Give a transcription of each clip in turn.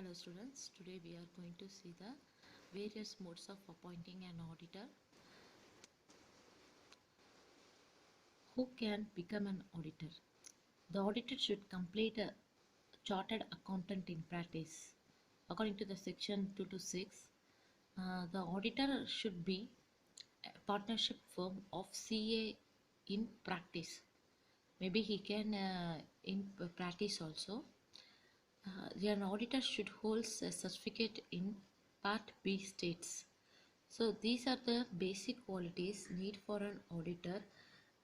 Hello students, today we are going to see the various modes of appointing an auditor. Who can become an auditor? The auditor should complete a chartered accountant in practice. According to the section 226, the auditor should be a partnership firm of CA in practice. Maybe he can in practice also. An auditor should hold a certificate in Part B states. So these are the basic qualities need for an auditor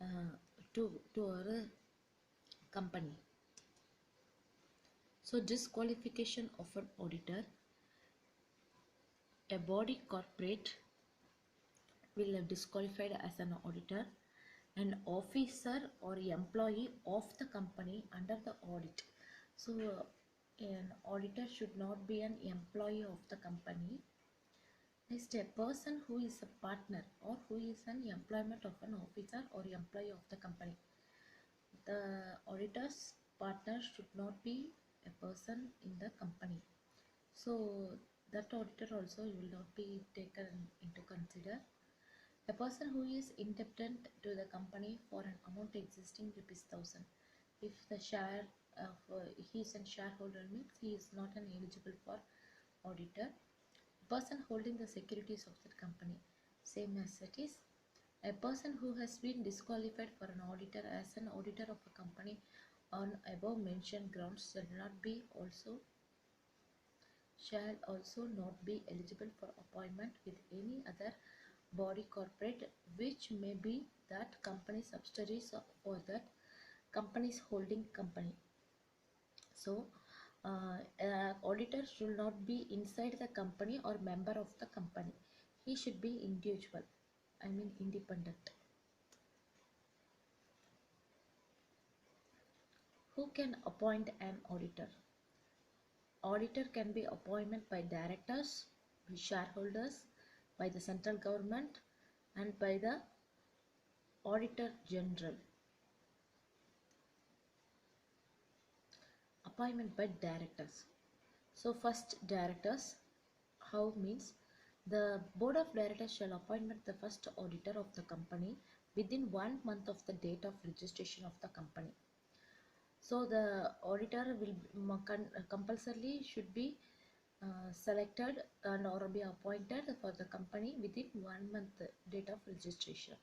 uh, to our company. So disqualification of an auditor: a body corporate will be disqualified as an auditor. An officer or employee of the company under the audit. So an auditor should not be an employee of the company. Next, a person who is a partner or who is an employment of an officer or employee of the company. The auditor's partner should not be a person in the company. So that auditor also will not be taken into consider. A person who is indebted to the company for an amount existing ₹1,000. If the share of he is a shareholder, means he is not an eligible for auditor. Person holding the securities of that company, same as it is. A person who has been disqualified for an auditor as an auditor of a company on above mentioned grounds shall also not be eligible for appointment with any other body corporate which may be that company's subsidiaries or that company's holding company. So auditor should not be inside the company or member of the company. He should be individual, independent. Who can appoint an auditor? Auditor can be appointed by directors, by shareholders, by the central government, and by the Auditor General. Appointment by directors. So first, directors. How means the board of directors shall appoint the first auditor of the company within 1 month of the date of registration of the company. So the auditor will compulsorily should be selected and or be appointed for the company within 1 month date of registration.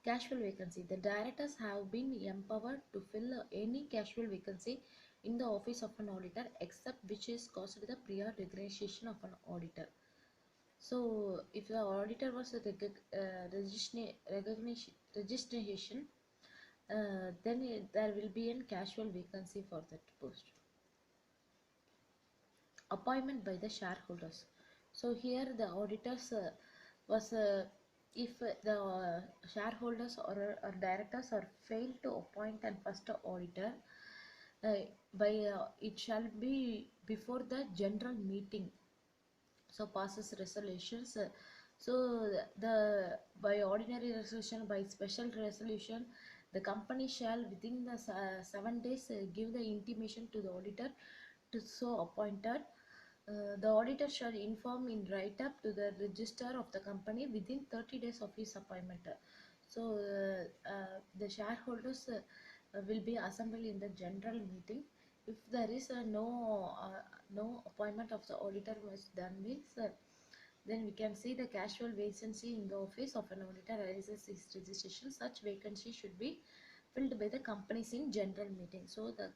Casual vacancy. The directors have been empowered to fill any casual vacancy in the office of an auditor except which is caused by the prior registration of an auditor. So if the auditor was a registration, then there will be a casual vacancy for that post. Appointment by the shareholders. So here the auditors was if the shareholders or directors are failed to appoint an first auditor, it shall be before the general meeting. So passes resolutions. So the by ordinary resolution, by special resolution, the company shall within the 7 days give the intimation to the auditor to so appointed. The auditor shall inform in write-up to the register of the company within 30 days of his appointment. So the shareholders will be assembled in the general meeting. If there is no appointment of the auditor was done, means then we can see the casual vacancy in the office of an auditor arises is registration. Such vacancy should be filled by the companies in general meeting. So the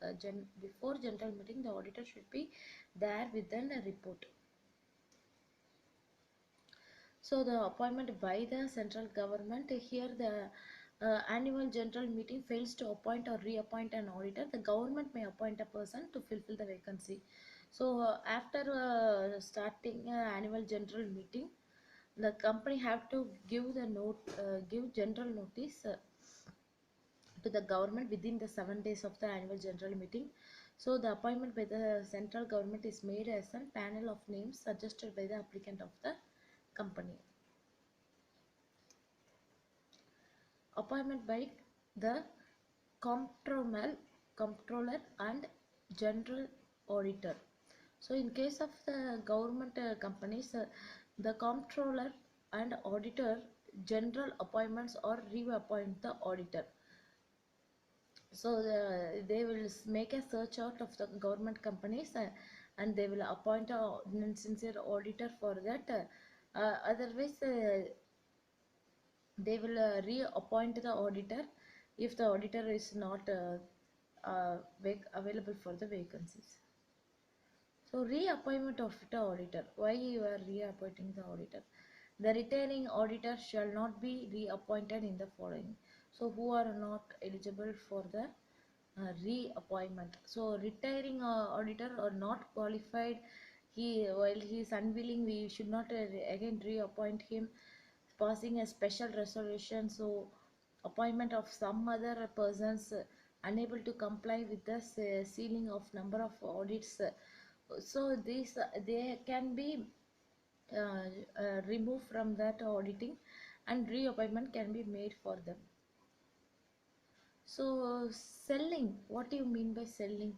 before general meeting, the auditor should be there within a report. So the appointment by the central government, here the annual general meeting fails to appoint or reappoint an auditor, the government may appoint a person to fulfill the vacancy. So after starting annual general meeting, the company have to give the give general notice to the government within the 7 days of the annual general meeting. So the appointment by the central government is made as a panel of names suggested by the applicant of the company. Appointment by the comptroller and general auditor. So in case of the government companies, the comptroller and auditor general appointments or reappoint the auditor. So they will make a search out of the government companies, and they will appoint a sincere auditor for that. Otherwise, they will reappoint the auditor if the auditor is not available for the vacancies. So reappointment of the auditor. Why you are reappointing the auditor? The retiring auditor shall not be reappointed in the following. So who are not eligible for the reappointment? So retiring auditor or not qualified. While he is unwilling, we should not again reappoint him. Passing a special resolution. So appointment of some other persons unable to comply with the ceiling of number of audits. So these they can be removed from that auditing, and reappointment can be made for them. So selling, what do you mean by selling?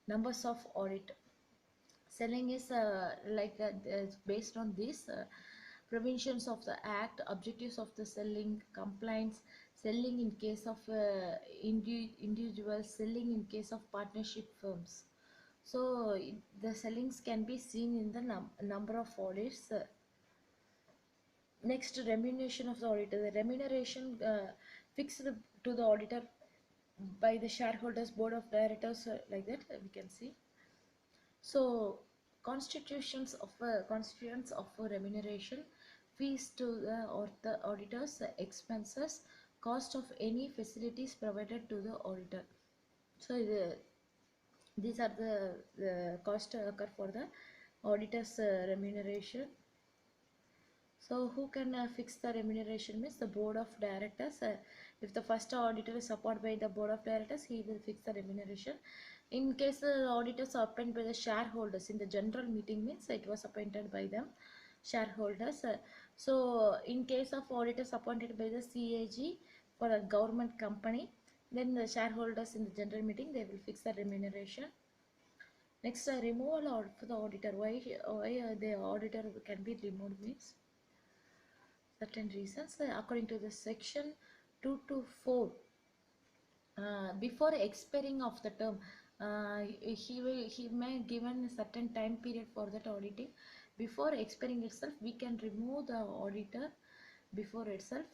Numbers of audit. Selling is based on this provisions of the act, objectives of the selling, compliance, selling in case of individuals, selling in case of partnership firms. So the sellings can be seen in the number of audits. Next, remuneration of the auditor. The remuneration fixed to the auditor by the shareholders, board of directors, like that we can see. So constituents of remuneration, fees to the auditors, expenses, cost of any facilities provided to the auditor. So these are the cost occur for the auditor's remuneration. So who can fix the remuneration means the board of directors. If the first auditor is appointed by the board of directors, he will fix the remuneration. In case the auditors are appointed by the shareholders in the general meeting, means it was appointed by them shareholders. So in case of auditors appointed by the CAG for a government company, then the shareholders in the general meeting, they will fix the remuneration. Next, removal of the auditor. Why the auditor can be removed means certain reasons. According to the section 2 to 4, before expiring of the term, he may given a certain time period for that auditing. Before expiring itself, we can remove the auditor before itself,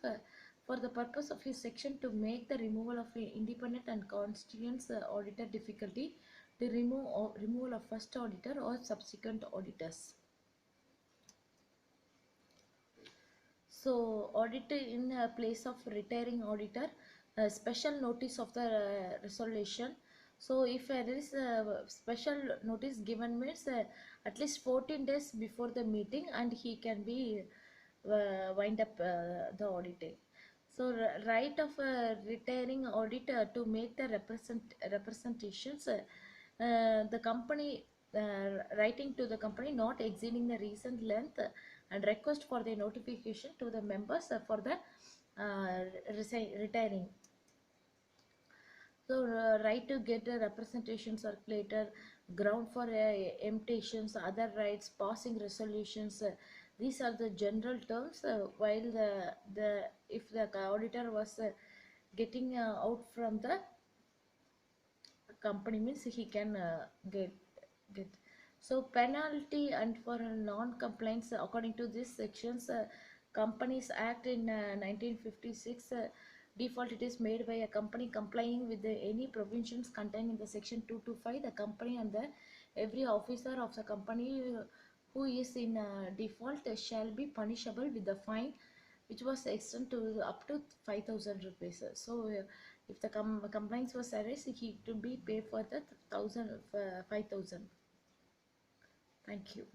for the purpose of his section to make the removal of independent and constituents auditor difficulty, the removal of first auditor or subsequent auditors. So auditor in place of retiring auditor, special notice of the resolution. So if there is a special notice given means at least 14 days before the meeting, and he can be wind up the auditing. So right of retiring auditor to make the representations, the company writing to the company not exceeding the recent length, and request for the notification to the members for the retiring. So right to get a representation circulator, ground for emptations, other rights, passing resolutions. These are the general terms. While the if the auditor was getting out from the company, means he can get. So penalty and for non-compliance, according to these sections, Companies Act in 1956, default it is made by a company complying with any provisions contained in the section 225. The company and the every officer of the company who is in default shall be punishable with the fine, which was extended to up to 5,000 rupees. So if the compliance was arrested, he to be paid for the 5,000. Thank you.